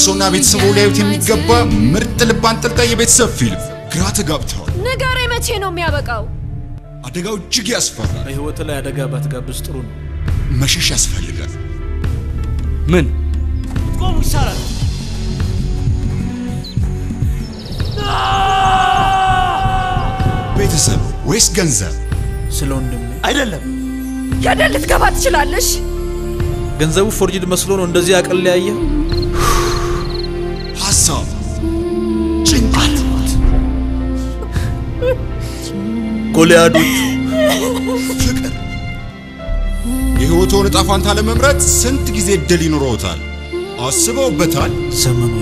እርሶና ቤተሰቡ ሊያዩት የሚገባ ምርጥ ልብ አንጠልጣይ የቤተሰብ ፊልም ግራ ተጋብተዋል። ነገሬ መቼ ነው የሚያበቃው? አደጋው እጅግ ያስፈራል። በህይወት ላይ አደጋ ባትጋብዝ ጥሩ ነው። መሸሽ ያስፈልጋል። ምን ቆሙ ይሳራል። ቤተሰብ ወይስ ገንዘብ? ስለወንድም አይደለም ገደል ልትገባ ትችላለሽ። ገንዘቡ ፎርጅድ መስሎ ነው እንደዚህ አቀል ያየ ሐሳብ ጭንቀት ጎልያዶች ፍቅር የህይወቱን ዕጣ ፈንታ ለመምረጥ ስንት ጊዜ እድል ይኖረውታል? አስበውበታል? ዘመኑ